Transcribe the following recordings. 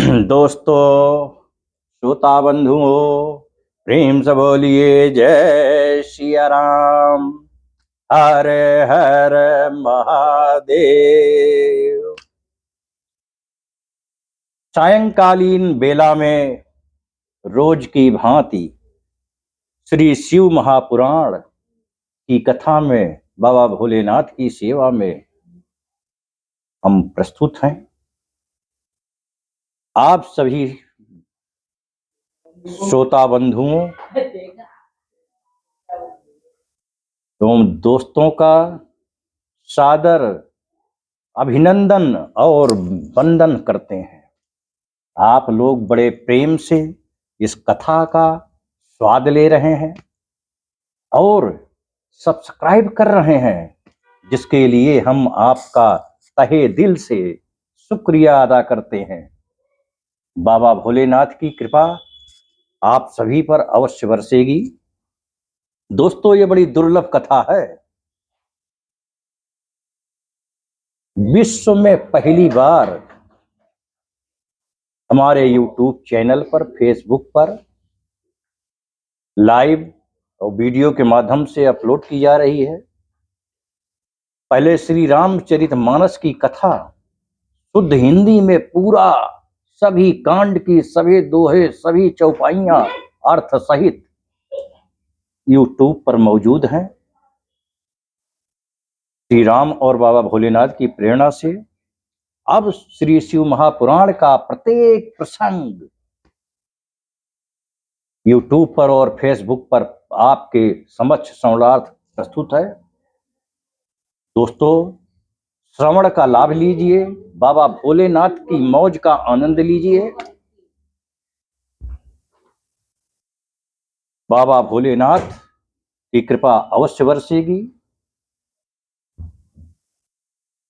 दोस्तों, श्रोता बंधुओं, प्रेम से बोलिए जय सिया राम। हर हर महादेव। सायंकालीन बेला में रोज की भांति श्री शिव महापुराण की कथा में बाबा भोलेनाथ की सेवा में हम प्रस्तुत हैं। आप सभी श्रोता बंधुओं एवं दोस्तों का सादर अभिनंदन और वंदन करते हैं। आप लोग बड़े प्रेम से इस कथा का स्वाद ले रहे हैं और सब्सक्राइब कर रहे हैं, जिसके लिए हम आपका तहे दिल से शुक्रिया अदा करते हैं। बाबा भोलेनाथ की कृपा आप सभी पर अवश्य बरसेगी। दोस्तों, ये बड़ी दुर्लभ कथा है। विश्व में पहली बार हमारे YouTube चैनल पर, फेसबुक पर लाइव और वीडियो के माध्यम से अपलोड की जा रही है। पहले श्री रामचरितमानस की कथा शुद्ध हिंदी में पूरा सभी कांड की सभी दोहे, सभी चौपाइयां अर्थ सहित YouTube पर मौजूद हैं। श्री राम और बाबा भोलेनाथ की प्रेरणा से अब श्री शिव महापुराण का प्रत्येक प्रसंग YouTube पर और फेसबुक पर आपके समक्ष श्रवणार्थ प्रस्तुत है। दोस्तों, श्रवण का लाभ लीजिए, बाबा भोलेनाथ की मौज का आनंद लीजिए। बाबा भोलेनाथ की कृपा अवश्य बरसेगी।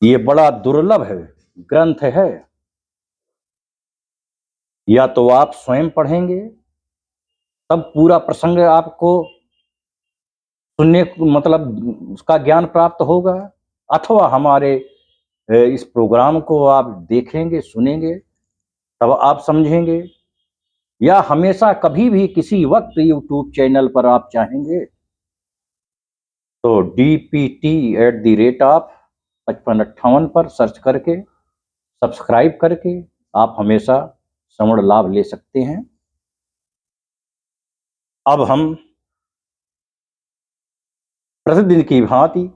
ये बड़ा दुर्लभ है ग्रंथ है। या तो आप स्वयं पढ़ेंगे तब पूरा प्रसंग आपको सुनने मतलब उसका ज्ञान प्राप्त होगा, अथवा हमारे इस प्रोग्राम को आप देखेंगे, सुनेंगे, तब आप समझेंगे। या हमेशा कभी भी किसी वक्त YouTube चैनल पर आप चाहेंगे तो DPT@5558 पर सर्च करके सब्सक्राइब करके आप हमेशा श्रवण लाभ ले सकते हैं। अब हम प्रतिदिन की भांति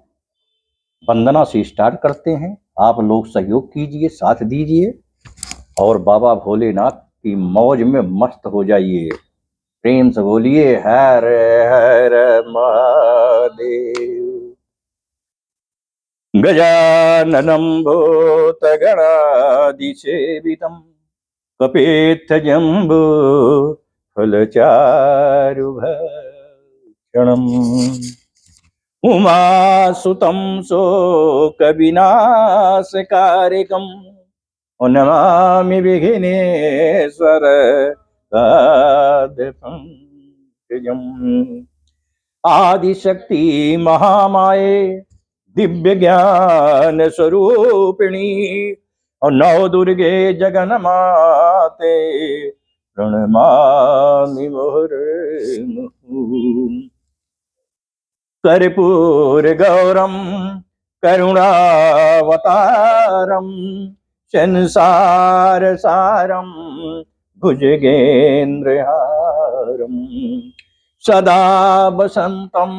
वंदना से स्टार्ट करते हैं। आप लोग सहयोग कीजिए, साथ दीजिए और बाबा भोलेनाथ की मौज में मस्त हो जाइए। प्रेम से बोलिए हर हर महादेव। गजाननं भूतगणादिसेवितं कपित्थजम्बो फलचारुभक्षणम् उमासुतं शोकविनाशकारिकं नमामि विघ्नेश्वर पादपङ्कजम्। आदिशक्ति महामाये दिव्य ज्ञान स्वरूपिणी और नौ दुर्गे जगन्माते प्रणमामि मुहुर्मुहुः। कर्पूर गौरम करुणावतारम संसार सारम भुजगेन्द्रहारम सदा वसंतम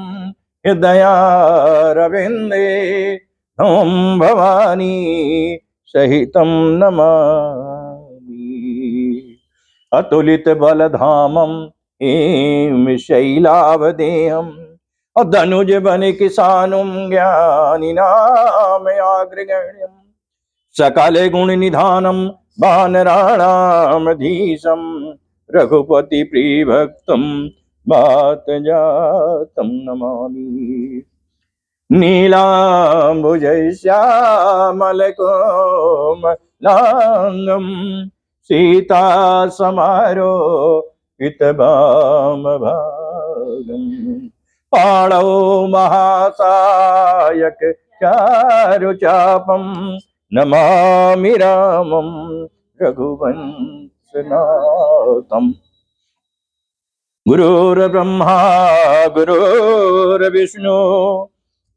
हृदयारविंदे ॐ भवानी सहितं नमामि। अतुलित बलधामं हेम शैलावदेहम् धनुज बन किसानुम ज्ञानिनामयाग्रगण्यम सकल गुण निधानम वानराणामधीशम रघुपति प्रिभक्तम बात जातम नमामि। नीलांबुजै श्यामलकोमलांगं सीता समारोहितवामभागम् पाणौ महासायक चारुचापं नमामि रामं रघुवंशनाथं। सनातम। गुरुर्ब्रह्मा गुरुर्विष्णु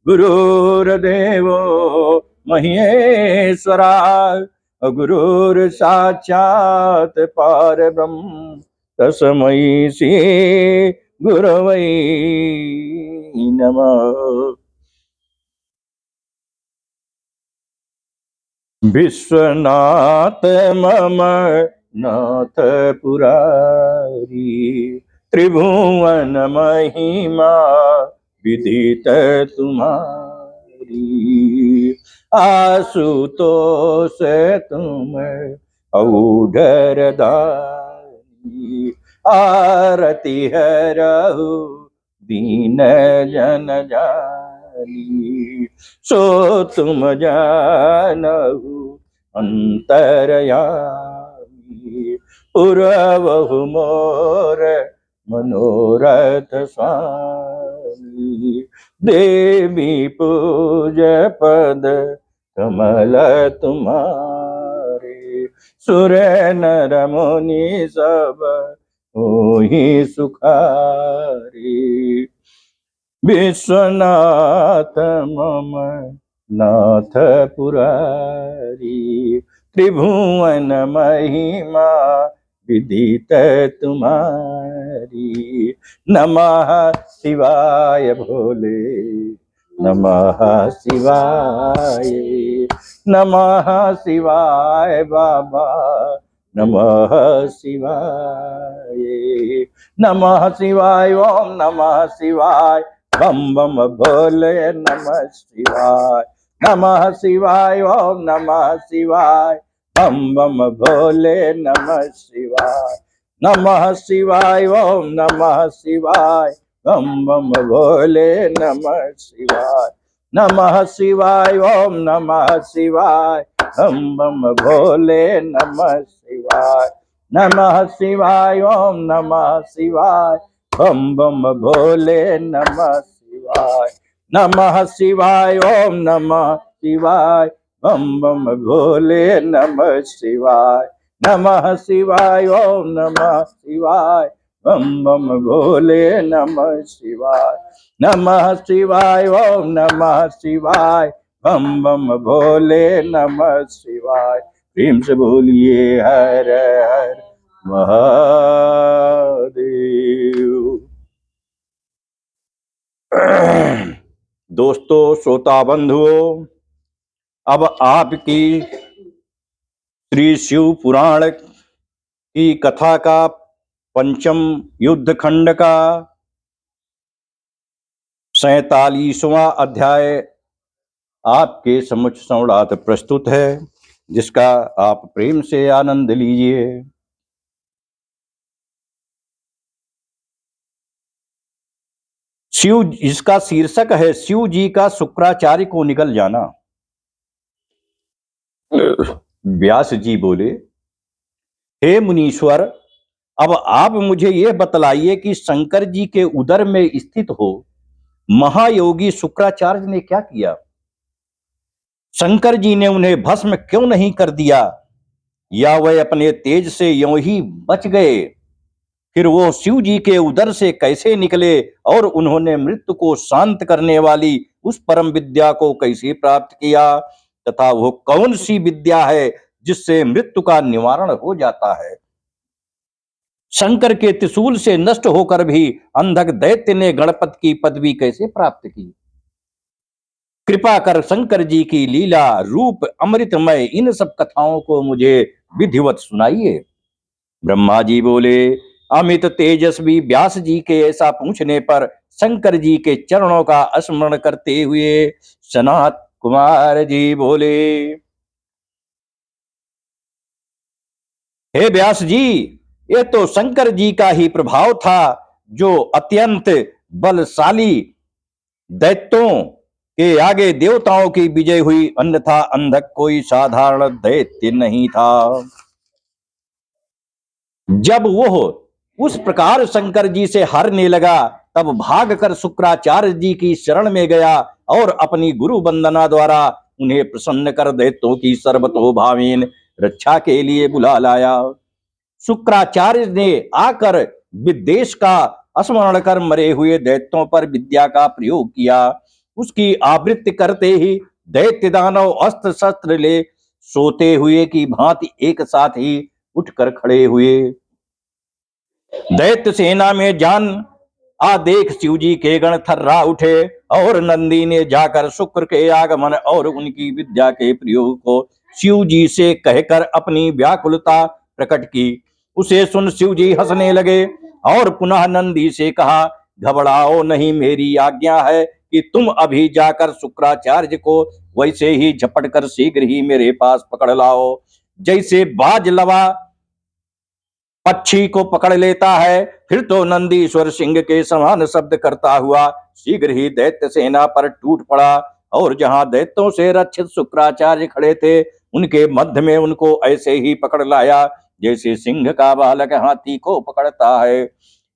गुरुर्देवो महेश्वरा गुरुर्साक्षात् परब्रह्म तस्मै श्री गुरवे नमः। विश्वनाथ मम नाथ पुरारी त्रिभुवन महिमा विदित तुम्हारी। आशुतोष तुम औढ़रदारी आरती हरहु दीन जन जानी। सो तुम जानहु अंतरयामी पुरवहु मोर मनोरथ स्वामी। देवी पूज पद कमल तुम्हारे सुर नर मुनि सब होहि सुखारी। विश्वनाथ मम नाथ पुरारी त्रिभुवन महिमा विदित तुम्हारी। नमः शिवाय भोले नमः शिवाय नमः शिवाय बाबा नमः शिवाय नमः शिवाय ओम नमः शिवाय बम बम भोले नमः शिवाय नमः शिवाय ओम नमः शिवाय बम बम भोले नमः शिवाय नमः शिवाय ओम नमः शिवाय बम बम भोले नमः शिवाय नमः शिवाय ओम नमः शिवाय बम बम भोले नमः शिवाय नमः शिवाय ओम नमः शिवाय बम बम भोले नमः शिवाय नमः शिवाय ओम नमः शिवाय बम बम भोले नमः शिवाय नमः शिवाय ओम नमः शिवाय बम बम भोले नमः शिवाय नमः शिवाय ओम नमः शिवाय बम बम भोले नमः शिवाय। प्रेम से बोलिए हर हर महादेव। दोस्तों श्रोता बंधुओं, अब आपकी श्री शिव पुराण की कथा का पंचम युद्ध खंड का 47वां अध्याय आपके समक्ष संवाद प्रस्तुत है, जिसका आप प्रेम से आनंद लीजिए। शिव, इसका शीर्षक है शिव जी का शुक्राचार्य को निकल जाना। व्यास जी बोले, हे मुनीश्वर, अब आप मुझे यह बतलाइए कि शंकर जी के उदर में स्थित हो महायोगी शुक्राचार्य ने क्या किया? शंकर जी ने उन्हें भस्म क्यों नहीं कर दिया, या वह अपने तेज से यूं ही बच गए? फिर वो शिव जी के उदर से कैसे निकले और उन्होंने मृत्यु को शांत करने वाली उस परम विद्या को कैसे प्राप्त किया, तथा वो कौन सी विद्या है जिससे मृत्यु का निवारण हो जाता है? शंकर के त्रिशूल से नष्ट होकर भी अंधक दैत्य ने गणपत की पदवी कैसे प्राप्त की? कृपा कर शंकर जी की लीला रूप अमृतमय इन सब कथाओं को मुझे विधिवत सुनाइए। ब्रह्मा जी बोले, अमित तेजस्वी व्यास जी के ऐसा पूछने पर शंकर जी के चरणों का स्मरण करते हुए सनत कुमार जी बोले, हे व्यास जी, ये तो शंकर जी का ही प्रभाव था जो अत्यंत बलशाली दैत्यों के आगे देवताओं की विजय हुई, अन्यथा अंधक कोई साधारण दैत्य नहीं था। जब वो उस प्रकार शंकर जी से हारने लगा, तब भागकर शुक्राचार्य जी की शरण में गया और अपनी गुरु वंदना द्वारा उन्हें प्रसन्न कर दैत्यों की सर्वतोभावेन रक्षा के लिए बुला लाया। शुक्राचार्य ने आकर विद्वेष का स्मरण कर मरे हुए दैत्यों पर विद्या का प्रयोग किया। उसकी आवृत्ति करते ही दैत्य दानव अस्त्र शस्त्र ले सोते हुए की भांति एक साथ ही उठकर खड़े हुए। दैत्य सेना में जान आ देख शिव जी के गण थर्रा उठे और नंदी ने जाकर शुक्र के आगमन और उनकी विद्या के प्रयोग को शिव जी से कहकर अपनी व्याकुलता प्रकट की। उसे सुन शिव जी हंसने लगे और पुनः नंदी से कहा, घबराओ नहीं, मेरी आज्ञा है कि तुम अभी जाकर शुक्राचार्य को वैसे ही झपट कर शीघ्र ही मेरे पास पकड़ लाओ, जैसे बाज लवा पक्षी को पकड़ लेता है। फिर तो नंदीश्वर सिंह के समान शब्द करता हुआ शीघ्र ही दैत्य सेना पर टूट पड़ा और जहां दैत्यों से रक्षित शुक्राचार्य खड़े थे उनके मध्य में उनको ऐसे ही पकड़ लाया जैसे सिंह का बालक हाथी को पकड़ता है।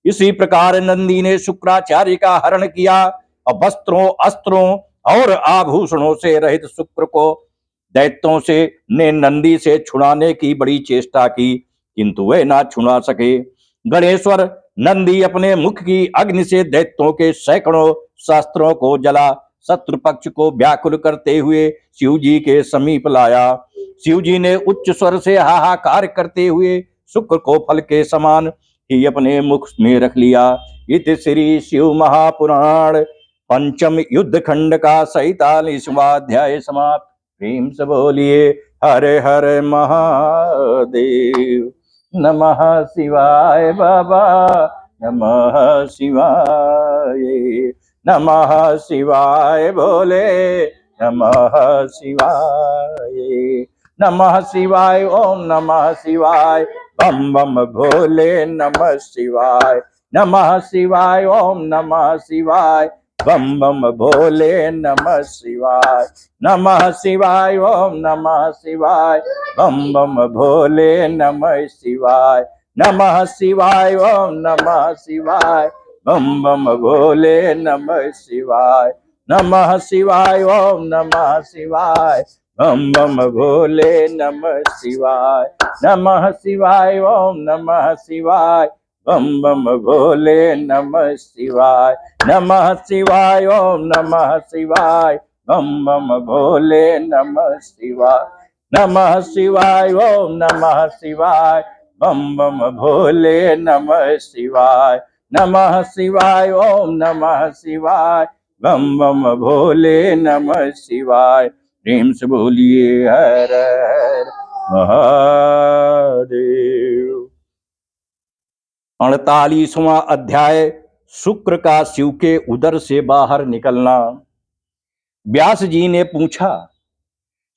इसी प्रकार नंदी ने शुक्राचार्य का हरण किया और वस्त्रों, अस्त्रों और आभूषणों से रहित शुक्र को दैत्यों से ने नंदी से छुड़ाने की बड़ी चेष्टा की, किंतु वे ना छुड़ा सके। गणेश्वर नंदी अपने मुख की अग्नि से दैत्यों के सैकड़ों शस्त्रों को जला शत्रु पक्ष को व्याकुल करते हुए शिव जी के समीप लाया। शिव जी ने उच्च स्वर से हाहाकार करते हुए शुक्र को फल के समान ही अपने मुख में रख लिया। इति श्री शिव महापुराण पंचम युद्ध खंड का 47वां अध्याय समाप्त। प्रेम से बोलिए हर हर महादेव। नमः शिवाय बाबा, नमः शिवाय, नमः शिवाय बोले, नमः शिवाय, नमः शिवाय, ओम नमः शिवाय, बम बम भोले, नमः शिवाय, नमः शिवाय, ओम नमः शिवाय, बम बम भोले, नमः शिवाय, नमः शिवाय, ओम नमः शिवाय, बम बम भोले, नमः शिवाय, नमः शिवाय, ओम नमः शिवाय, बम बम भोले, नमः शिवाय, नमः शिवाय, ओम नमः शिवाय, बम बम भोले, नमः शिवाय, नमः शिवाय, ओम नमः शिवाय, बम बम भोले, नमः शिवाय, नमः शिवाय, ओम नमः शिवाय, बम बम भोले, नमः शिवाय, नमः शिवाय, ओम नमः शिवाय, बम बम भोले, नमः शिवाय, नमः शिवाय, ओम नमः शिवाय, बम बम भोले, नमः शिवाय। प्रेम से बोलिए हर हर महादेव। 48वां अध्याय शुक्र का शिव के उदर से बाहर निकलना। व्यास जी ने पूछा,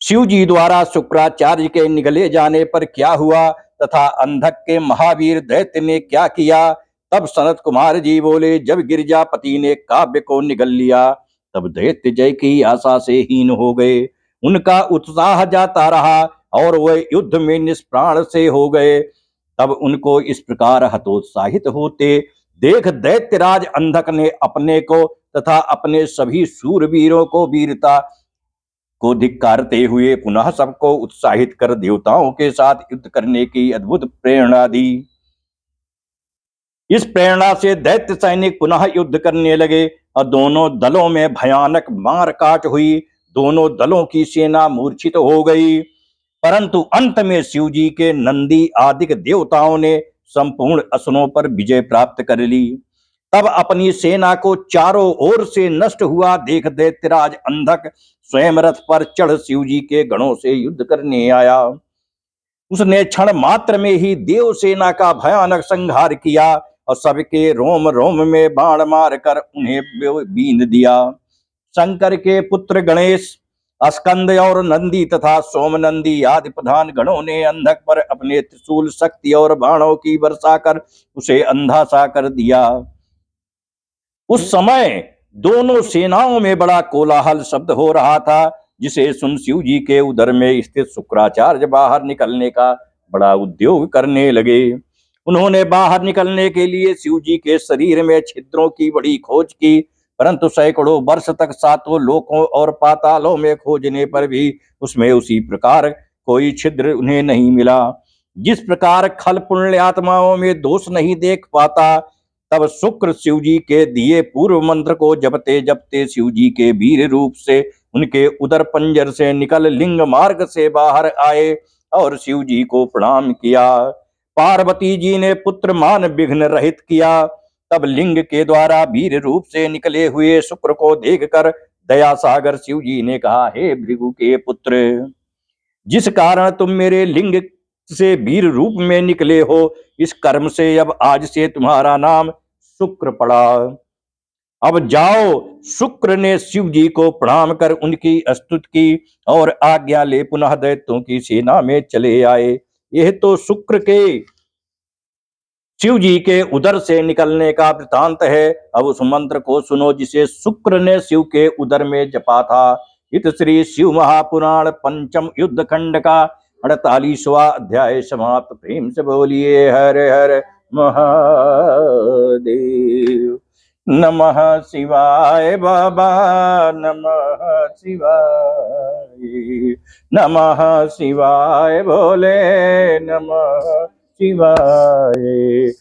शिव जी द्वारा शुक्राचार्य के निगले जाने पर क्या हुआ तथा अंधक के महावीर दैत्य ने क्या किया? तब सनत कुमार जी बोले, जब गिरिजापति ने काव्य को निगल लिया तब दैत्य जय की आशा से हीन हो गए। उनका उत्साह जाता रहा और वे युद्ध में निष्प्राण से हो गए। तब उनको इस प्रकार हतोत्साहित होते देख दैत्यराज अंधक ने अपने को तथा अपने सभी सूरवीरों को वीरता को धिक्कारते हुए पुनः सबको उत्साहित कर देवताओं के साथ युद्ध करने की अद्भुत प्रेरणा दी। इस प्रेरणा से दैत्य सैनिक पुनः युद्ध करने लगे और दोनों दलों में भयानक मारकाट हुई। दोनों दलों की सेना मूर्छित हो गई, परंतु अंत में शिव जी के नंदी आदि देवताओं ने संपूर्ण असुरों पर विजय प्राप्त कर ली। तब अपनी सेना को चारों ओर से नष्ट हुआ देख दैत्यराज अंधक स्वयं रथ पर चढ़ शिव जी के गणों से युद्ध करने आया। उसने क्षण मात्र में ही देव सेना का भयानक संहार किया और सबके रोम रोम में बाण मार कर उन्हें बींध दिया। शंकर के पुत्र गणेश, स्कंद और नंदी तथा सोमनंदी आदि प्रधान गणों ने अंधक पर अपने त्रिशूल शक्ति और बाणों की वर्षा कर उसे अंधा सा कर दिया। उस समय दोनों सेनाओं में बड़ा कोलाहल शब्द हो रहा था, जिसे सुन शिव जी के उदर में स्थित शुक्राचार्य बाहर निकलने का बड़ा उद्योग करने लगे। उन्होंने बाहर निकलने के लिए शिव जी के शरीर में छिद्रों की बड़ी खोज की, परंतु सैकड़ों वर्ष तक सातों लोकों और पातालों में खोजने पर भी उसमें उसी प्रकार कोई छिद्र उन्हें नहीं मिला। जिस प्रकार खल पुण्य आत्माओं में दोष नहीं देख पाता, तब शुक्र शिव जी के दिए पूर्व मंत्र को जपते जपते शिव जी के वीर रूप से उनके उदर पंजर से निकल लिंग मार्ग से बाहर आए और शिव जी को प्रणाम किया। पार्वती जी ने पुत्र मान विघ्न रहित किया। तब लिंग के द्वारा वीर रूप से निकले हुए शुक्र को देखकर दया सागर शिव जी ने कहा, हे भृगु के पुत्र, जिस कारण तुम मेरे लिंग से वीर रूप में निकले हो, इस कर्म से अब आज से तुम्हारा नाम शुक्र पड़ा। अब जाओ। शुक्र ने शिव जी को प्रणाम कर उनकी स्तुति की और आज्ञा ले पुनः दैत्यों की सेना में चले आए। यह तो शुक्र के शिव जी के उदर से निकलने का वृतांत है। अब उस मंत्र को सुनो जिसे शुक्र ने शिव के उदर में जपा था। इत श्री शिव महापुराण पंचम युद्ध खंड का 48वां अध्याय समाप्त। प्रेम से बोलिए हर हर महादेव। नमः शिवाय बाबा, नमः शिवाय, नमः शिवाय भोले, नमः शिवाय,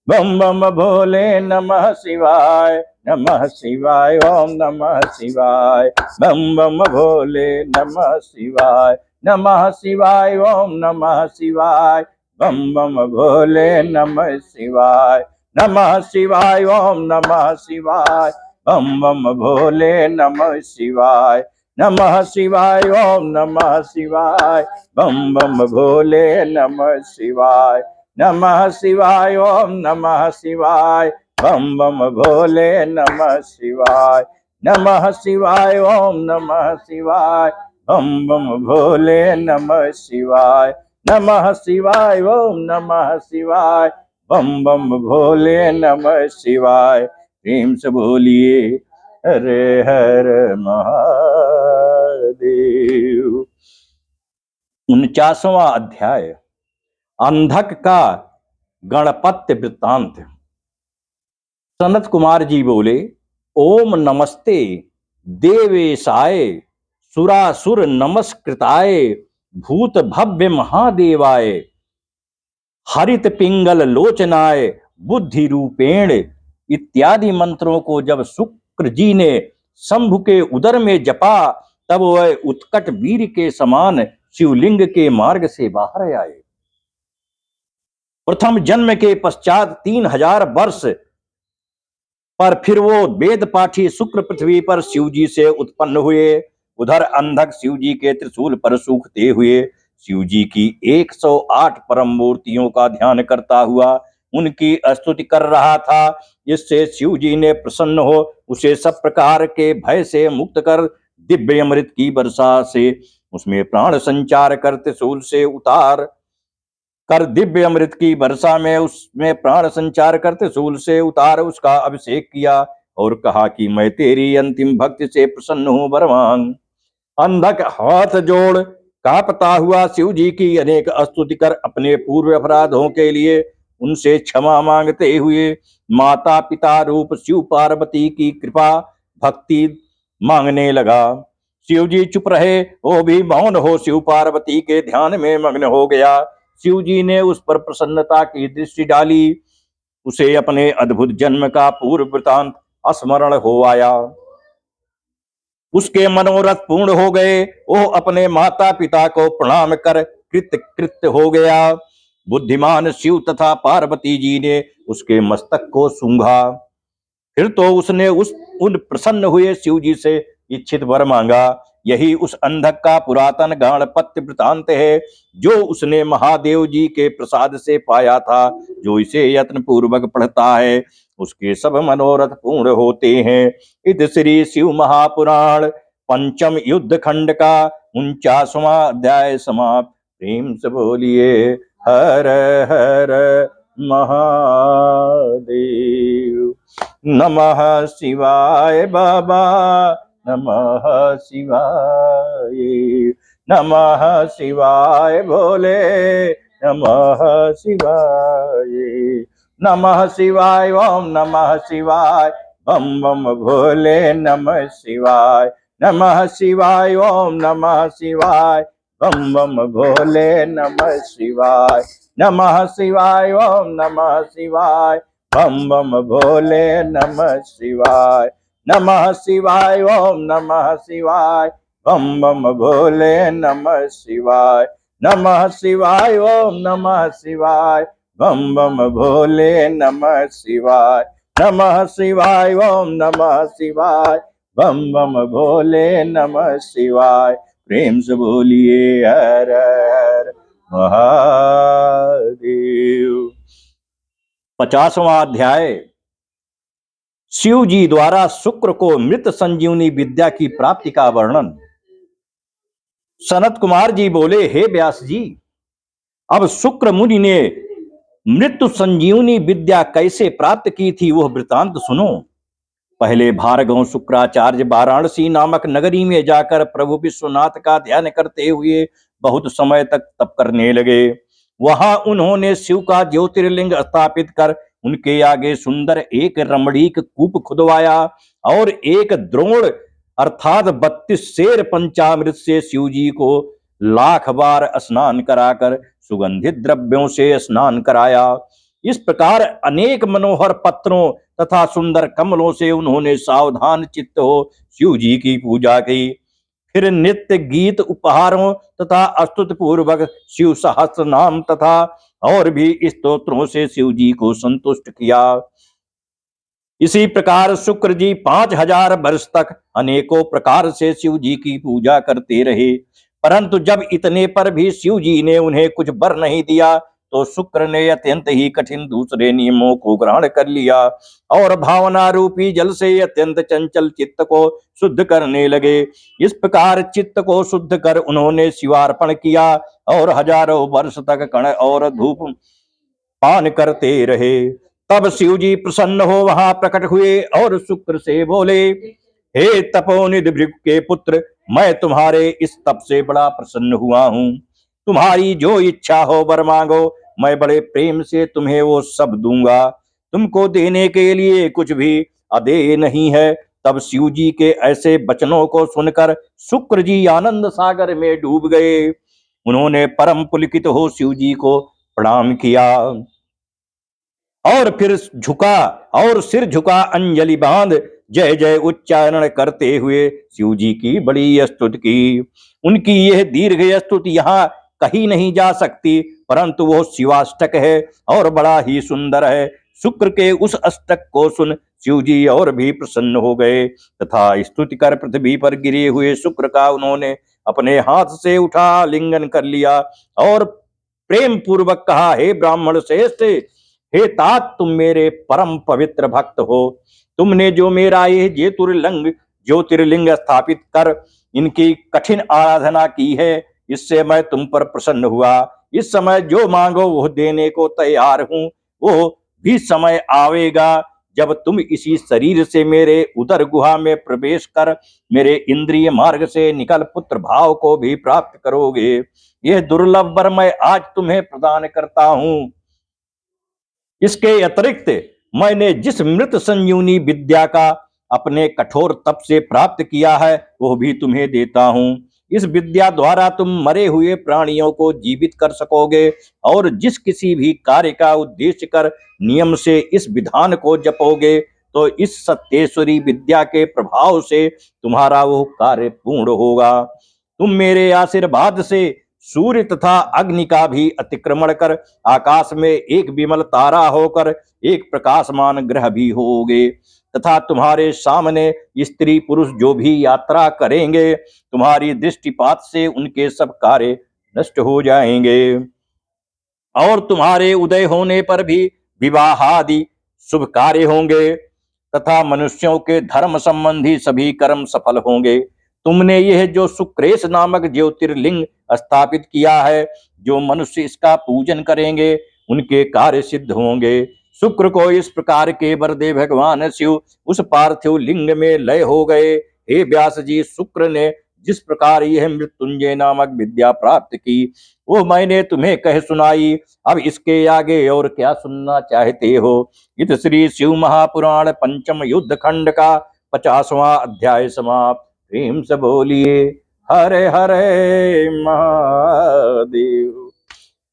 बम बम भोले, नमः शिवाय, नमः शिवाय, ओम नमः शिवाय, बम बम भोले, नमः शिवाय, नमः शिवाय, ओम नमः शिवाय, बम बम भोले, नमः शिवाय, नमः शिवाय, ओम नमः शिवाय, बम बम भोले, नमः शिवाय, नमः शिवाय, ओम नमः शिवाय, बम बम भोले, नमः शिवाय, नमः शिवाय, ओम नमः शिवाय, बम बम भोले, नमः शिवाय, नमः शिवाय, ओम नमः शिवाय, बम बम भोले, नमः शिवाय, नमः शिवाय, ओम नमः शिवाय, बम बम भोले, नमः शिवाय। प्रेम से बोलिए हरे हर महादेव। 49वां अध्याय अंधक का गणपत्य वृत्तांत। सनत कुमार जी बोले, ओम नमस्ते देवेशाय, सुरासुर नमस्कृताय, भूत भव्य महादेवाय, हरित पिंगल लोचनाय, बुद्धि रूपेण इत्यादि मंत्रों को जब शुक्र जी ने शंभु के उदर में जपा, तब वह उत्कट वीर के समान शिवलिंग के मार्ग से बाहर आए। प्रथम जन्म के पश्चात 3000 वर्ष पर फिर वो वेद पाठी शुक्र पृथ्वी पर शिव जी से उत्पन्न हुए। उधर अंधक शिव जी के त्रिशूल पर सूखते हुए शिव जी की 108 परम मूर्तियों का ध्यान करता हुआ उनकी स्तुति कर रहा था। इससे शिव जी ने प्रसन्न हो उसे सब प्रकार के भय से मुक्त कर दिव्य अमृत की वर्षा से उसमें प्राण संचार कर त्रिशूल से उतार कर दिव्य अमृत की वर्षा में उसमें प्राण संचार करते त्रिशूल से उतार उसका अभिषेक किया और कहा कि मैं तेरी अंतिम भक्ति से प्रसन्न हूं, वर मांग। अंधक हाथ जोड़ कांपता हुआ शिव जी की अनेक स्तुति कर अपने पूर्व अपराधों के लिए उनसे क्षमा मांगते हुए माता पिता रूप शिव पार्वती की कृपा भक्ति मांगने लगा। शिव जी चुप रहे, वो भी मौन हो शिव पार्वती के ध्यान में मग्न हो गया। शिव जी ने उस पर प्रसन्नता की दृष्टि डाली, उसे अपने अद्भुत जन्म का पूर्व वृतांत स्मरण हो आया। उसके मनोरथ पूर्ण हो गए। वो अपने माता पिता को प्रणाम कर कृत्य हो गया। बुद्धिमान शिव तथा पार्वती जी ने उसके मस्तक को सूंघा। फिर तो उसने उन प्रसन्न हुए शिव जी से इच्छित वर मांगा। यही उस अंधक का पुरातन गणपत्य वृतांत है जो उसने महादेव जी के प्रसाद से पाया था। जो इसे यत्न पूर्वक पढ़ता है उसके सब मनोरथ पूर्ण होते हैं। इत श्री शिव महापुराण पंचम युद्ध खंड का 49वां अध्याय समाप्त। प्रेम से बोलिए हर हर महादेव। नमः शिवाय बाबा, नमः शिवाय, नमः शिवाय भोले, नमः शिवाय, नमः शिवाय, ओम नमः शिवाय, बम बम भोले, नमः शिवाय, नमः शिवाय, ओम नमः शिवाय, बम बम भोले, नमः शिवाय, नमः शिवाय, ओम नमः शिवाय, बम बम भोले नमः शिवाय, नमः शिवाय, ओम नमः शिवाय, बम बम भोले नमः शिवाय, नमः शिवाय, ओम नमः शिवाय, बम बम भोले नमः शिवाय, नमः शिवाय, ओम नमः शिवाय, बम बम भोले नमः शिवाय। प्रेम से बोलिए हर हर महादेव। 50वां अध्याय। शिव जी द्वारा शुक्र को मृत संजीवनी विद्या की प्राप्ति का वर्णन। सनत कुमार जी बोले, हे व्यास जी, अब शुक्र मुनि ने मृत्यु संजीवनी विद्या कैसे प्राप्त की थी वह वृतांत सुनो। पहले भार्गव शुक्राचार्य वाराणसी नामक नगरी में जाकर प्रभु विश्वनाथ का ध्यान करते हुए बहुत समय तक तप करने लगे। वहां उन्होंने शिव का ज्योतिर्लिंग स्थापित कर उनके आगे सुंदर एक रमणीक कूप खुदवाया और एक द्रोण अर्थात 32 शेर पंचामृत से शिव जी को लाख बार स्नान कराकर सुगंधित द्रव्यों से स्नान कराया। इस प्रकार अनेक मनोहर पत्रों तथा सुंदर कमलों से उन्होंने सावधान चित्त हो शिव जी की पूजा की। फिर नित्य गीत उपहारों तथा स्तुति पूर्वक शिव सहस्त्र नाम तथा और भी स्तोत्रों से शिव जी को संतुष्ट किया। इसी प्रकार शुक्र जी 5000 वर्ष तक अनेकों प्रकार से शिव जी की पूजा करते रहे, परंतु जब इतने पर भी शिव जी ने उन्हें कुछ वर नहीं दिया तो शुक्र ने अत्यंत ही कठिन दूसरे नियमों को ग्रहण कर लिया और भावना रूपी जल से अत्यंत चंचल चित्त को शुद्ध करने लगे। इस प्रकार चित्त को शुद्ध कर उन्होंने शिवार्पण किया और हजारों वर्ष तक कण और धूप पान करते रहे। तब शिव जी प्रसन्न हो वहां प्रकट हुए और शुक्र से बोले, हे तपोनिधि भृगु के पुत्र, मैं तुम्हारे इस तप से बड़ा प्रसन्न हुआ हूँ। तुम्हारी जो इच्छा हो वर मांगो, मैं बड़े प्रेम से तुम्हें वो सब दूंगा। तुमको देने के लिए कुछ भी अदेय नहीं है। तब शिव जी के ऐसे वचनों को सुनकर शुक्र जी आनंद सागर में डूब गए। उन्होंने परम पुलकित हो शिव जी को प्रणाम किया और फिर झुका और सिर झुका अंजलि बांध जय जय उच्चारण करते हुए शिव जी की बड़ी स्तुति की। उनकी यह दीर्घ स्तुति यहाँ कही नहीं जा सकती, परंतु वो शिवाष्टक है और बड़ा ही सुंदर है। शुक्र के उस अष्टक को सुन शिव जी और भी प्रसन्न हो गए तथा स्तुति कर पृथ्वी पर गिरे हुए शुक्र का उन्होंने अपने हाथ से उठा लिंगन कर लिया और प्रेम पूर्वक कहा, हे ब्राह्मण श्रेष्ठ, हे तात, तुम मेरे परम पवित्र भक्त हो। तुमने जो मेरा ये ज्योतिर्लिंग स्थापित कर इनकी कठिन आराधना की है, इससे मैं तुम पर प्रसन्न हुआ। इस समय जो मांगो वह देने को तैयार हूं। वो भी समय आवेगा जब तुम इसी शरीर से मेरे उदर गुहा में प्रवेश कर मेरे इंद्रिय मार्ग से निकल पुत्र भाव को भी प्राप्त करोगे। यह दुर्लभ वर मैं आज तुम्हें प्रदान करता हूं। इसके अतिरिक्त मैंने जिस मृत संजीवनी विद्या का अपने कठोर तप से प्राप्त किया है वह भी तुम्हें देता हूं। इस विद्या द्वारा तुम मरे हुए प्राणियों को जीवित कर सकोगे और जिस किसी भी कार्य का उद्देश्य कर नियम से इस विधान को जपोगे तो इस सत्येश्वरी विद्या के प्रभाव से तुम्हारा वो कार्य पूर्ण होगा। तुम मेरे आशीर्वाद से सूर्य तथा अग्नि का भी अतिक्रमण कर आकाश में एक विमल तारा होकर एक प्रकाशमान ग्रह भी होगे तथा तुम्हारे सामने स्त्री पुरुष जो भी यात्रा करेंगे तुम्हारी दृष्टिपात से उनके सब कार्य नष्ट हो जाएंगे और तुम्हारे उदय होने पर भी विवाह आदि शुभ कार्य होंगे तथा मनुष्यों के धर्म संबंधी सभी कर्म सफल होंगे। तुमने यह जो शुक्रेश नामक ज्योतिर्लिंग स्थापित किया है, जो मनुष्य इसका पूजन करेंगे उनके कार्य सिद्ध होंगे। शुक्र को इस प्रकार के वर दे भगवान शिव उस पार्थिव लिंग में लय हो गए। हे व्यास जी, शुक्र ने जिस प्रकार यह मृत्युंजय नामक विद्या प्राप्त की वो मैंने तुम्हें कह सुनाई। अब इसके आगे और क्या सुनना चाहते हो? इत श्री शिव महापुराण पंचम युद्ध खंड का 50वां अध्याय समाप्त। प्रेम से बोलिए हरे हरे महादेव।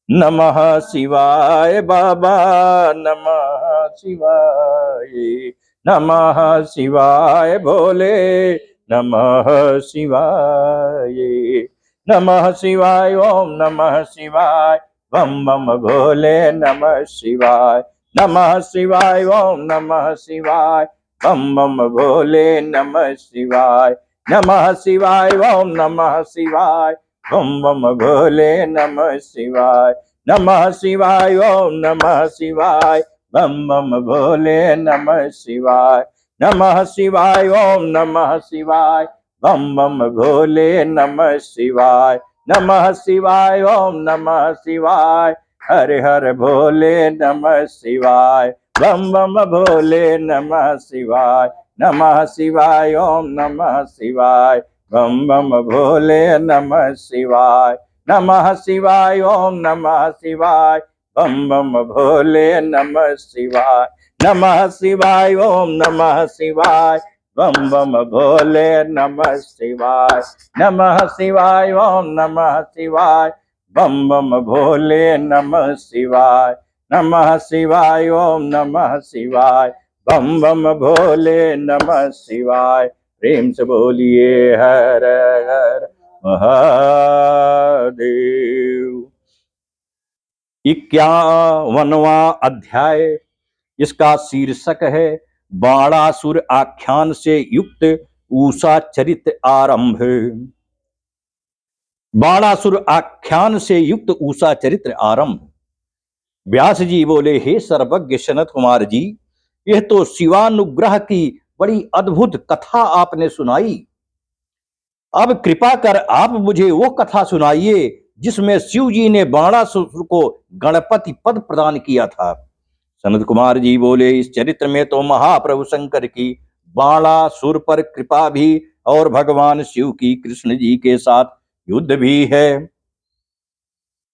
नमः शिवाय बाबा, नमः शिवाय, नमः शिवाय भोले, नमः शिवाय, नमः शिवाय, ओम नमः शिवाय, बम बम भोले नमः शिवाय, नमः शिवाय, ओम नमः शिवाय, बम बम भोले नमः शिवाय, नमः शिवाय, ओम नमः शिवाय, बम बम भोले नमः शिवाय, नमः शिवाय, ओम नमः शिवाय, बम बम भोले नमः शिवाय, नमः शिवाय, ओम नमः शिवाय, बम बम भोले नमः शिवाय, नमः शिवाय, ओम नमः शिवाय, हर हर भोले नमः शिवाय, बम बम भोले नमः शिवाय, नमः शिवाय, ओम नमः शिवाय, बम बम भोले नमः शिवाय, नमः शिवाय, ओम नमः शिवाय, बम बम भोले नमः शिवाय, नमः शिवाय, ओम नमः शिवाय, बम बम भोले नमः शिवाय, नमः शिवाय, ओम नमः शिवाय, बम बम भोले नमः शिवाय, नमः शिवाय, ओम नमः शिवाय, बम बम भोले नमः शिवाय। प्रेम से बोलिए हर हर महादेव। 51वां अध्याय, इसका शीर्षक है बाणासुर आख्यान से युक्त उषा चरित आरंभ। बाणासुर आख्यान से युक्त उषा चरित्र आरंभ। व्यास जी बोले, हे सर्वज्ञ सनत कुमार जी, यह तो शिवानुग्रह की बड़ी अद्भुत कथा आपने सुनाई। अब कृपा कर आप मुझे वो कथा सुनाइए जिसमें शिव जी ने बाणासुर को गणपति पद प्रदान किया था। सनत कुमार जी बोले, इस चरित्र में तो महाप्रभु शंकर की बाणासुर पर कृपा भी और भगवान शिव की कृष्ण जी के साथ युद्ध भी है।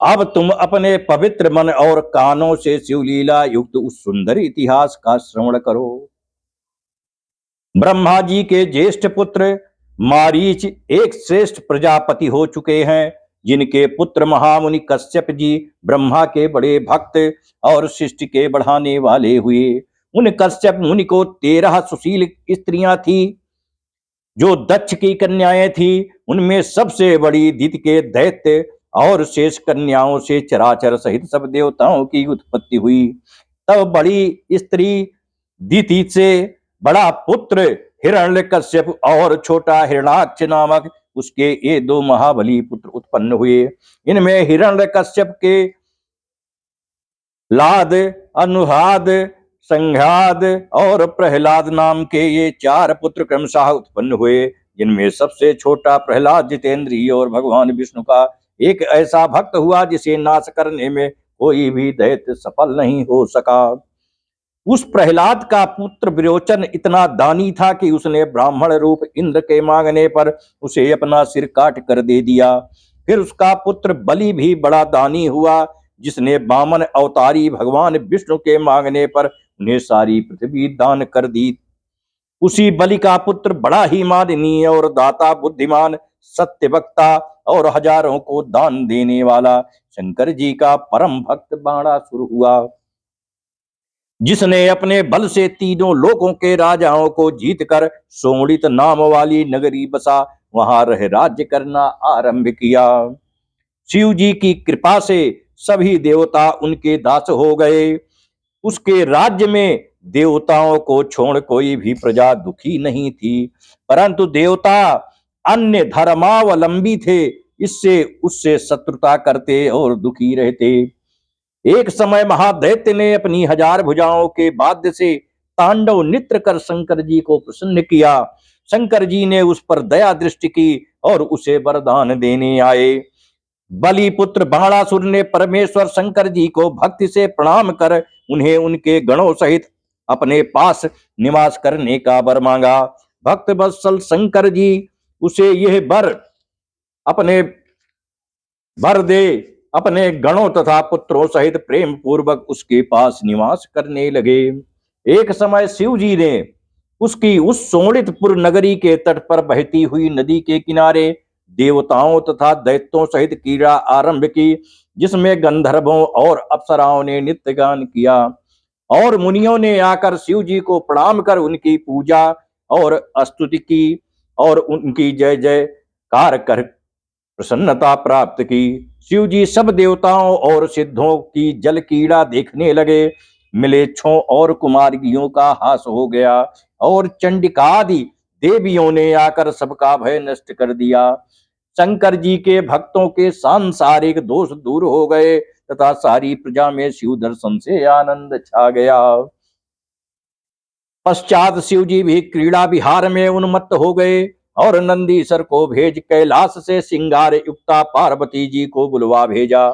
अब तुम अपने पवित्र मन और कानों से शिवलीला युक्त उस सुंदर इतिहास का श्रवण करो। ब्रह्मा जी के ज्येष्ठ पुत्र मारीच एक श्रेष्ठ प्रजापति हो चुके हैं, जिनके पुत्र महामुनि कश्यप जी ब्रह्मा के बड़े भक्त और सृष्टि के बढ़ाने वाले हुए। उन कश्यप मुनि को 13 सुशील स्त्रियां थी जो दक्ष की कन्याएं थी। उनमें सबसे बड़ी दिति के दैत्य और शेष कन्याओं से चराचर सहित सब देवताओं की उत्पत्ति हुई। तब बड़ी स्त्री दिति से बड़ा पुत्र हिरण्यकश्यप और छोटा हिरणाक्ष नामक उसके ये 2 महाबली पुत्र उत्पन्न हुए। इनमें हिरण्यकश्यप के लाद, अनुहाद, संघाद और प्रहलाद नाम के ये 4 पुत्र क्रमशः उत्पन्न हुए, जिनमें सबसे छोटा प्रहलाद जितेंद्रिय और भगवान विष्णु का एक ऐसा भक्त हुआ जिसे नाश करने में कोई भी दैत्य सफल नहीं हो सका। उस प्रहलाद का पुत्र विरोचन इतना दानी था कि उसने ब्राह्मण रूप इंद्र के मांगने पर उसे अपना सिर काट कर दे दिया। फिर उसका पुत्र बलि भी बड़ा दानी हुआ, जिसने वामन अवतारी भगवान विष्णु के मांगने पर उन्हें सारी पृथ्वी दान कर दी। उसी बलि का पुत्र बड़ा ही माननीय और दाता, बुद्धिमान, सत्य वक्ता और हजारों को दान देने वाला शंकर जी का परम भक्त बाणासुर हुआ, जिसने अपने बल से तीनों लोकों के राजाओं को जीतकर सोमड़ित नाम वाली नगरी बसा वहां रह राज्य करना आरंभ किया। शिव जी की कृपा से सभी देवता उनके दास हो गए। उसके राज्य में देवताओं को छोड़ कोई भी प्रजा दुखी नहीं थी, परंतु देवता अन्य धर्मावलंबी थे, इससे उससे शत्रुता करते और दुखी रहते। एक समय महादैत्य ने अपनी 1000 भुजाओं के वाद्य से तांडव नृत्य कर शंकर जी को प्रसन्न किया। शंकर जी ने उस पर दया दृष्टि की और उसे वरदान देने आए। बलि पुत्र बाणासुर ने परमेश्वर शंकर जी को भक्ति से प्रणाम कर उन्हें उनके गणों सहित अपने पास निवास करने का वर मांगा। भक्त वत्सल शंकर जी उसे यह वर दे अपने गणों तथा पुत्रों सहित प्रेम पूर्वक उसके पास निवास करने लगे। एक समय शिव जी ने उसकी उस सोमड़ितपुर नगरी के तट पर बहती हुई नदी के किनारे देवताओं तथा दैत्यों सहित क्रीड़ा आरंभ की, जिसमें गंधर्वों और अप्सराओं ने नृत्य गान किया और मुनियों ने आकर शिव जी को प्रणाम कर उनकी पूजा और स्तुति की और उनकी जय जयकार कर प्रसन्नता प्राप्त की। शिव जी सब देवताओं और सिद्धों की जल क्रीड़ा देखने लगे। मिलेच्छों और कुमारियों का हास हो गया और चंडिकादि देवियों ने आकर सबका भय नष्ट कर दिया। शंकर जी के भक्तों के सांसारिक दोष दूर हो गए तथा सारी प्रजा में शिव दर्शन से आनंद छा गया। पश्चात शिव जी भी क्रीड़ा विहार में उन्मत्त हो गए और नंदीसर को भेज कैलाश से सिंगार युक्ता पार्वती जी को बुलवा भेजा।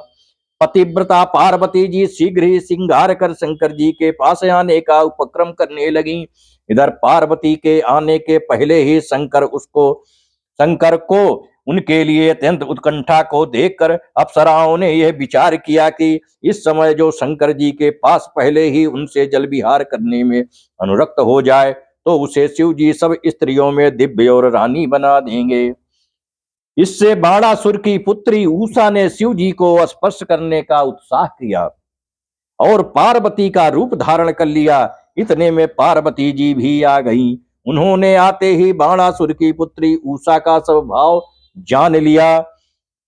पतिव्रता पार्वती जी शीघ्र ही सिंगार कर शंकर जी के पास आने का उपक्रम करने लगी। इधर पार्वती के आने के पहले ही शंकर को उनके लिए अत्यंत उत्कंठा को देखकर अप्सराओं ने यह विचार किया कि इस समय जो शंकर जी के पास पहले ही उनसे जल विहार करने में अनुरक्त हो जाए तो उसे शिव जी सब स्त्रियों में दिव्य और रानी बना देंगे। इससे बाणासुर की पुत्री उषा ने शिव जी को स्पर्श करने का उत्साह किया और पार्वती का रूप धारण कर लिया। इतने में पार्वती जी भी आ गईं। उन्होंने आते ही बाणासुर की पुत्री उषा का स्वभाव जान लिया।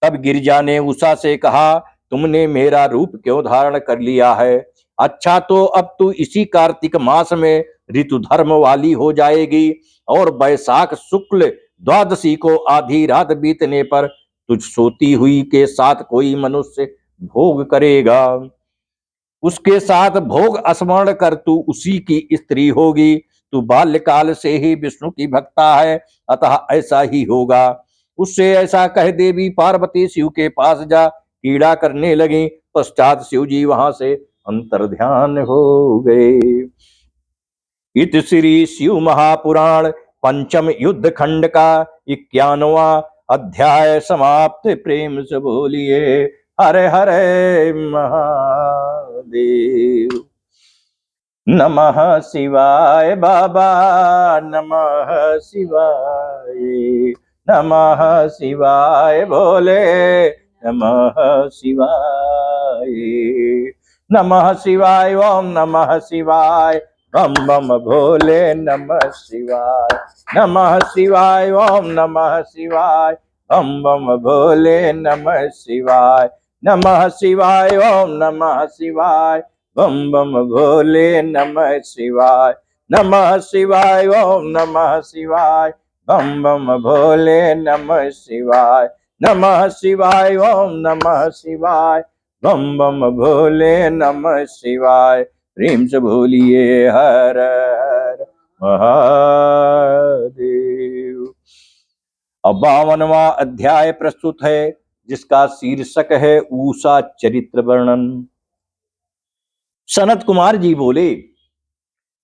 तब गिरिजा ने उषा से कहा, तुमने मेरा रूप क्यों धारण कर लिया है? अच्छा, तो अब तू इसी कार्तिक मास में ऋतु धर्म वाली हो जाएगी और वैशाख शुक्ल द्वादशी को आधी रात बीतने पर तुझ सोती हुई के साथ कोई मनुष्य भोग करेगा। उसके साथ भोग स्मरण कर तू उसी की स्त्री होगी। तू बाल्यकाल से ही विष्णु की भक्ता है, अतः ऐसा ही होगा। उससे ऐसा कह देवी पार्वती शिव के पास जा क्रीड़ा करने लगी। पश्चात शिव जी वहां से अंतर्ध्यान हो गए। इत श्री शिव महापुराण पंचम युद्ध खंड का 91वां अध्याय समाप्त। प्रेम से बोलिए हरे हरे महादेव। नमः शिवाय बाबा, नमः शिवाय, नमः शिवाय बोले, नमः शिवाय, नमः शिवाय, ओम नमः शिवाय, बम बम भोले नमः शिवाय, नमः शिवाय, ओम नमः शिवाय, बम बम भोले नमः शिवाय, नमः शिवाय, ओम नमः शिवाय, बम बम भोले नमः शिवाय, नमः शिवाय, ओम नमः शिवाय, बम बम भोले नमः शिवाय, नमः शिवाय, ओम नमः शिवाय, बम बम भोले नमः शिवाय। प्रेम से बोलिए हर हर महादेव। अब 52वां अध्याय प्रस्तुत है, जिसका शीर्षक है उषा चरित्र वर्णन। सनत कुमार जी बोले,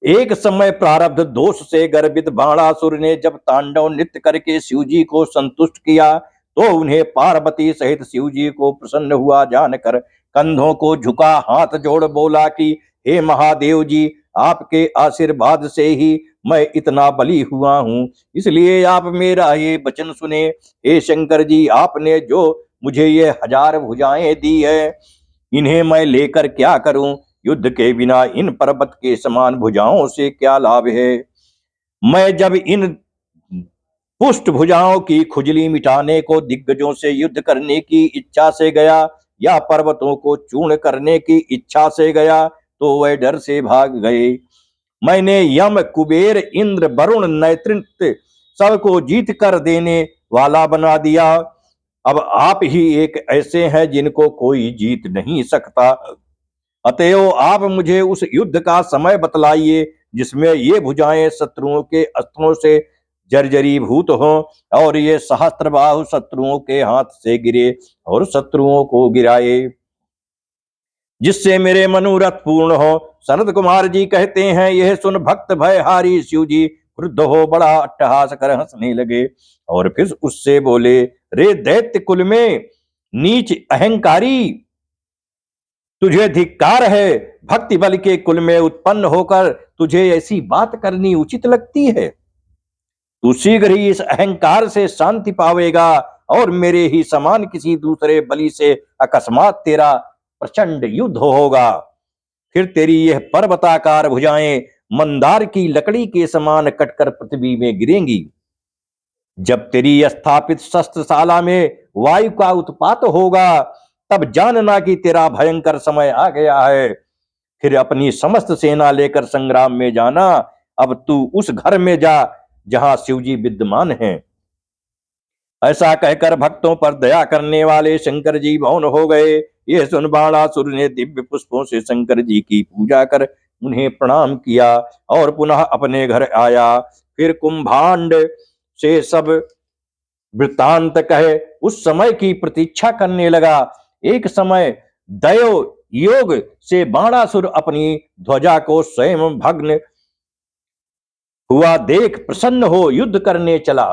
एक समय प्रारब्ध दोष से गर्भित बाणासुर ने जब तांडव नृत्य करके शिव जी को संतुष्ट किया तो उन्हें पार्वती सहित शिव जी को प्रसन्न हुआ जानकर कंधों को झुका हाथ जोड़ बोला कि हे महादेव जी, आपके आशीर्वाद से ही मैं इतना बली हुआ हूँ, इसलिए आप मेरा ये वचन सुने। हे शंकर जी, आपने जो मुझे ये 1000 भुजाएं दी है, इन्हें मैं लेकर क्या करूं? युद्ध के बिना इन पर्वत के समान भुजाओं से क्या लाभ है? मैं जब इन पुष्ट भुजाओं की खुजली मिटाने को दिग्गजों से युद्ध करने की इच्छा से गया या पर्वतों को चूर्ण करने की इच्छा से गया तो वह डर से भाग गए। मैंने यम, कुबेर, इंद्र, वरुण, नैतृत्य सबको जीत कर देने वाला बना दिया। अब आप ही एक ऐसे हैं जिनको कोई जीत नहीं सकता। अतएव आप मुझे उस युद्ध का समय बतलाइए जिसमें ये भुजाएं शत्रुओं के अस्त्रों से जर्जरीभूत हों और ये सहस्त्रबाहु शत्रुओं के हाथ से गिरे और शत्रुओं को गिराए, जिससे मेरे मनोरथ पूर्ण हो। सनत कुमार जी कहते हैं, यह सुन भक्त भयहारी शिव जी क्रुद्ध हो बड़ा अट्टहास कर हंसने लगे और फिर उससे बोले, रे दैत्य कुल में नीच अहंकारी, तुझे धिक्कार है। भक्ति बल के कुल में उत्पन्न होकर तुझे ऐसी बात करनी उचित लगती है? तू शीघ्र ही इस अहंकार से शांति पावेगा और मेरे ही समान किसी दूसरे बलि से अकस्मात तेरा प्रचंड युद्ध होगा। फिर तेरी यह पर्वताकार भुजाएं मंदार की लकड़ी के समान कटकर पृथ्वी में गिरेंगी। जब तेरी स्थापित शस्त्रशाला में वायु का उत्पात होगा, तब जानना कि तेरा भयंकर समय आ गया है। फिर अपनी समस्त सेना लेकर संग्राम में जाना। अब तू उस घर में जा जहां शिवजी विद्यमान हैं। ऐसा कहकर भक्तों पर दया करने वाले शंकर जी मौन हो गए। यह सुन बाणासुर ने दिव्य पुष्पों से शंकर जी की पूजा कर उन्हें प्रणाम किया और पुनः अपने घर आया। फिर कुंभांड से सब वृत्तांत कहे उस समय की प्रतीक्षा करने लगा। एक समय दयो योग से बाणासुर अपनी ध्वजा को स्वयं भग्न हुआ देख प्रसन्न हो युद्ध करने चला।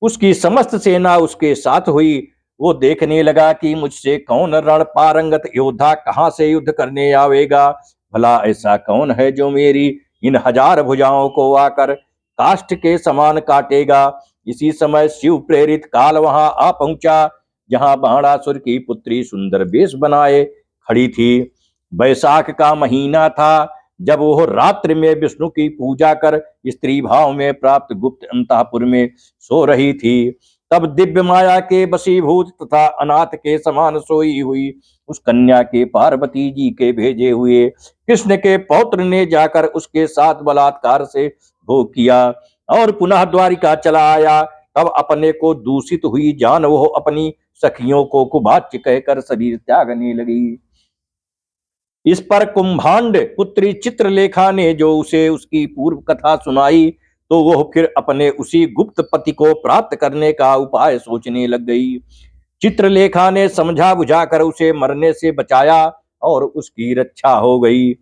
उसकी समस्त सेना उसके साथ हुई। वो देखने लगा कि मुझसे कौन रण पारंगत योद्धा कहां से युद्ध करने आवेगा। भला ऐसा कौन है जो मेरी इन 1000 भुजाओं को आकर काष्ठ के समान काटेगा। इसी समय शिव प्रेरित काल वहां आ पहुंचा, जहां बाणासुर की पुत्री सुंदर वेश बनाए खड़ी थी। बैसाख का महीना था, जब वो रात्रि में विष्णु की पूजा कर स्त्री भाव में प्राप्त गुप्त अंतःपुर में सो रही थी। तब दिव्य माया के वशीभूत तथा अनाथ के समान सोई हुई उस कन्या के पार्वती जी के भेजे हुए कृष्ण के पौत्र ने जाकर उसके साथ बलात्कार से भोग किया और पुनः द्वारिका चला आया। तब अपने को दूषित हुई जान वो अपनी सखियों को कुबाच्य कहकर शरीर त्यागने लगी। इस पर कुंभांड पुत्री चित्रलेखा ने जो उसे उसकी पूर्व कथा सुनाई, तो वह फिर अपने उसी गुप्त पति को प्राप्त करने का उपाय सोचने लग गई। चित्रलेखा ने समझा बुझाकर उसे मरने से बचाया और उसकी रक्षा हो गई।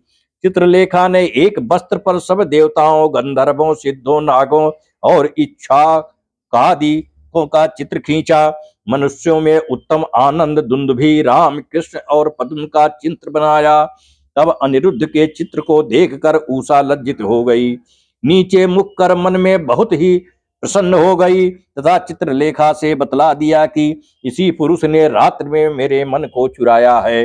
चित्रलेखा ने एक वस्त्र पर सब देवताओं, गंधर्वों, सिद्धों, नागों और इच्छा कादिकों का चित्र खींचा। मनुष्यों में उत्तम आनंद, दुंदुभी, राम, कृष्ण और पद्म का चित्र बनाया। तब अनिरुद्ध के चित्र को देखकर उषा लज्जित हो गई, नीचे मुख कर मन में बहुत ही प्रसन्न हो गई तथा चित्रलेखा से बतला दिया कि इसी पुरुष ने रात्रि में मेरे मन को चुराया है।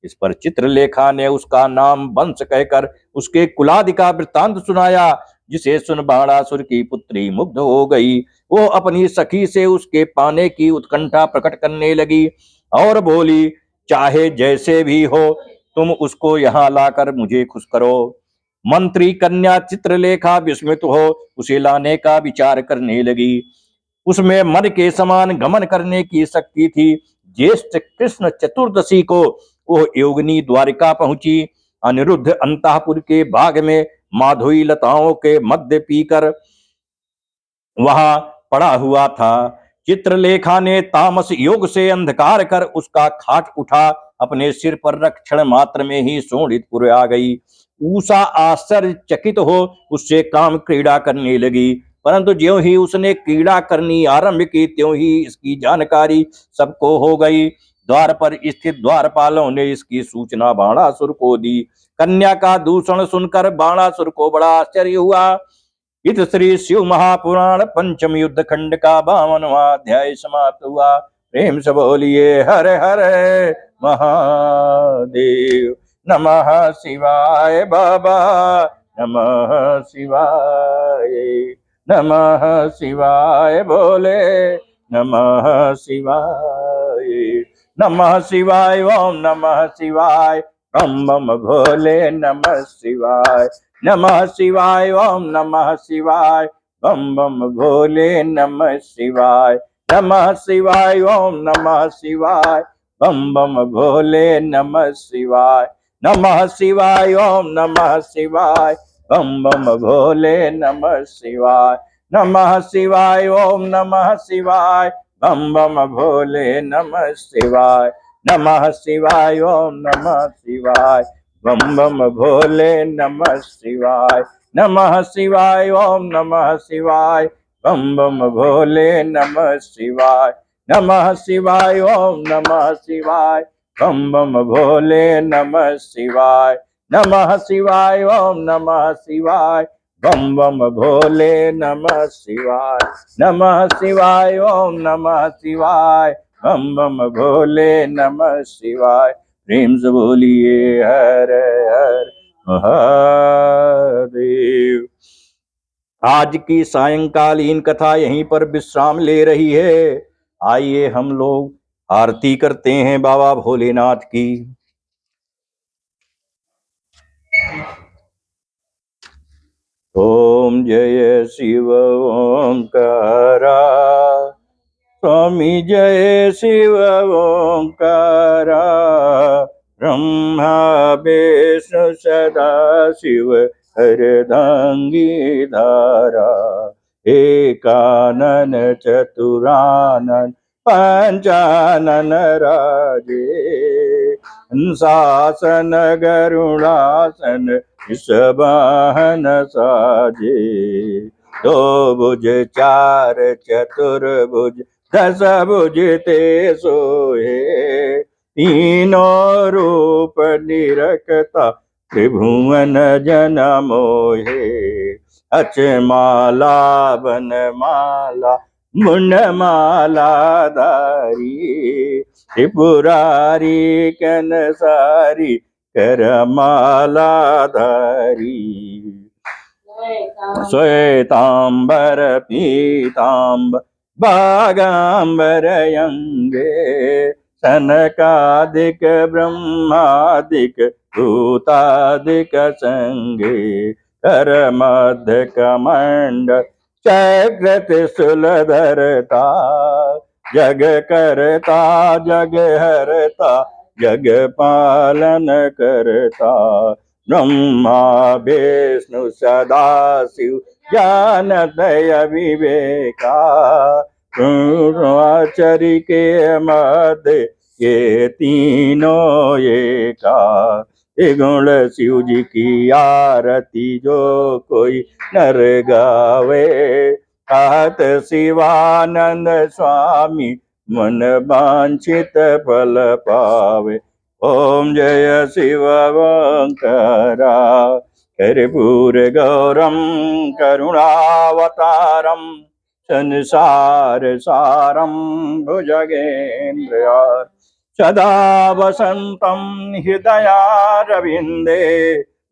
इस पर चित्रलेखा ने उसका नाम वंश कहकर उसके कुलादि का वृत्तांत सुनाया, जिसे सुन बाणासुर की पुत्री मुग्ध हो गई। वो अपनी सखी से उसके पाने की उत्कंठा प्रकट करने लगी और बोली, चाहे जैसे भी हो तुम उसको यहाँ लाकर मुझे खुश करो। मंत्री कन्या चित्रलेखा विस्मित हो उसे लाने का विचार करने लगी। उसमें मन के समान गमन करने की शक्ति थी। ज्येष्ठ कृष्ण चतुर्दशी को वो योगिनी द्वारिका पहुंची। अनिरुद्ध अंतःपुर के बाग में माधुई लताओं के मध्य पीकर वहां पड़ा हुआ था। चित्रलेखा ने तामस योग से अंधकार कर उसका खाट उठा अपने सिर पर रख क्षण मात्र में ही शोणितपुर आ गई। उषा आश्चर्यचकित हो उससे काम क्रीड़ा करने लगी, परंतु ज्यों ही उसने क्रीड़ा करनी आरंभ की त्यों ही इसकी जानकारी सबको हो गई। द्वार पर स्थित द्वारपालों ने इसकी सूचना बाणासुर को दी। कन्या का दूषण सुनकर बाणासुर को बड़ा आश्चर्य हुआ। इत श्री शिव महापुराण पंचम युद्ध खंड का 52वां अध्याय समाप्त हुआ। प्रेम से बोलिए हर हर महादेव। नमः शिवाय बाबा, नमः शिवाय, नमः शिवाय बोले, नमः शिवाय, नमः शिवाय, ओम नमः शिवाय, बम बम भोले, नमः शिवाय, नमः शिवाय, ओम नमः शिवाय, बम बम भोले, नमः शिवाय, नमः शिवाय, ओम नमः शिवाय, बम बम भोले, नमः शिवाय, नमः शिवाय, ओम नमः शिवाय, बम बम भोले, नमः शिवाय, नमः शिवाय, ओम नमः शिवाय, बम बम भोले, नमः शिवाय, नमः शिवाय, ओम नमः शिवाय, बम बम भोले, नमः शिवाय, नमः शिवाय, ओम नमः शिवाय, बम बम भोले, नमः शिवाय, नमः शिवाय, ओम नमः शिवाय, बम बम भोले, नमः शिवाय, नमः शिवाय, ओम नमः शिवाय, बम बम भोले नमः शिवाय, नमः शिवाय, ओम नमः शिवाय, बम बम भोले नमः शिवाय। प्रेम से बोलिए हर हर महादेव। आज की सायंकालीन कथा यहीं पर विश्राम ले रही है। आइए हम लोग आरती करते हैं बाबा भोलेनाथ की। ओम जय शिव ओंकारा, स्वामी जय शिव ओंकारा, ब्रह्मा विष्णु सदा शिव हरदंगी धारा, एकानन चतुरानन पंचानन राजे, शासन गरुड़ासन वृषवाहन साजे, दो भुज चार चतुर्भुज दस भुज ते सोहे, तीनों रूप निरखता त्रिभुवन जन मोहे, अचमाला बनमाला मुंडमाला धारी, त्रिपुरारी कनसारी करमाला धारी, श्वेतांबर पीतांबर बागांबर अंगे, सनकादिक ब्रह्मादिक भूतादिक संगे, कर मध्य कमंड चक्र त्रिशूलधरता, जग करता जग हरता जग पालन करता, ब्रह्मा विष्णु सदा शिव जानत विवेका, आचरि के मध्य ये तीनों एका, गुण शिव जी की आरती जो कोई नर गावे, कहत शिवानंद स्वामी मन वांछित फल पावे। ओम जय शिव ओंकारा, कर्पूर गौरम करुणावतारम, संसार सारम भुजगेन्द्रहार, सदा वसंतं हृदयारविन्दे,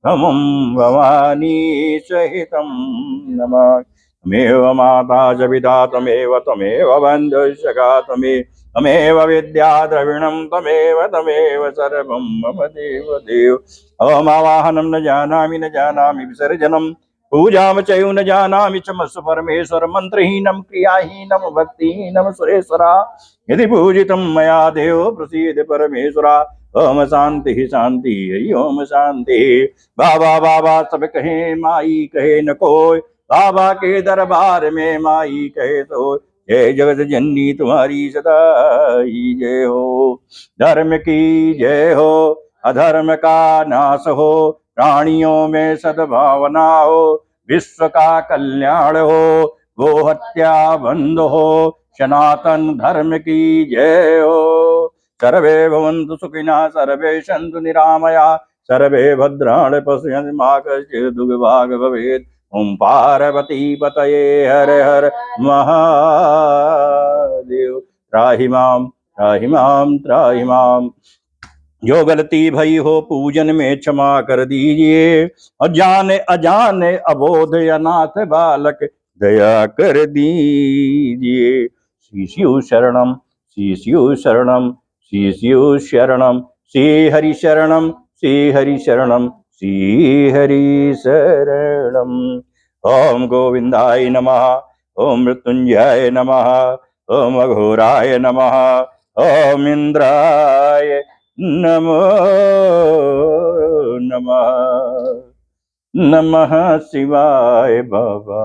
भमं भवानी सहितं नमामि। त्वमेव माता च पिता त्वमेव त्वमेव बन्धुः सखा त्वमेव विद्या द्रविणं त्वमेव सर्वं मम देव देव। अहमावाहनं न जानामि विसर्जनं पूजां चैव न जानामि चमस्व परमेश्वर, मंत्रहीनं क्रियाहीनं भक्तिहीनं सुरेश्वरा, यदि पूजितं मया देव प्रसीद परमेश्वरा। ओम शांति शांति हरि ओम शांति। बाबा बाबा सब कहे माई कहे न कोई, बाबा के दरबार में माई कहे तो जय जगत जननी तुम्हारी सदा ही जय हो। धर्म की जय हो, अधर्म का नाश हो, प्राणियों में सद्भावना हो, विश्व का कल्याण हो, गो हत्या बंद हो, सनातन धर्म की जय हो। सर्वे भवन्तु सुखिनः, सर्वे सन्तु निरामया, सर्वे भद्राणि पश्यन्तु मा कश्चित् दुर्भाग् भवेत्। ओम पार्वती पतये हर हर महादेव। त्राहि माम त्राहि माम। जो गलती भई हो पूजन में क्षमा कर दीजिए, अजाने अजाने अबोध अनाथ बालक दया कर दीजिए। श्री शिव शरणम, श्री शिव शरणम, श्री शिव शरणम, श्री हरि शरणम, श्री हरि शरणम, श्री हरि शरणम। ओम गोविंदाय नमः, ओम मृत्युंजयाय नमः, ओम अघोराय नमः, ओम इंद्राय नमो नमः। नमः शिवाय बाबा।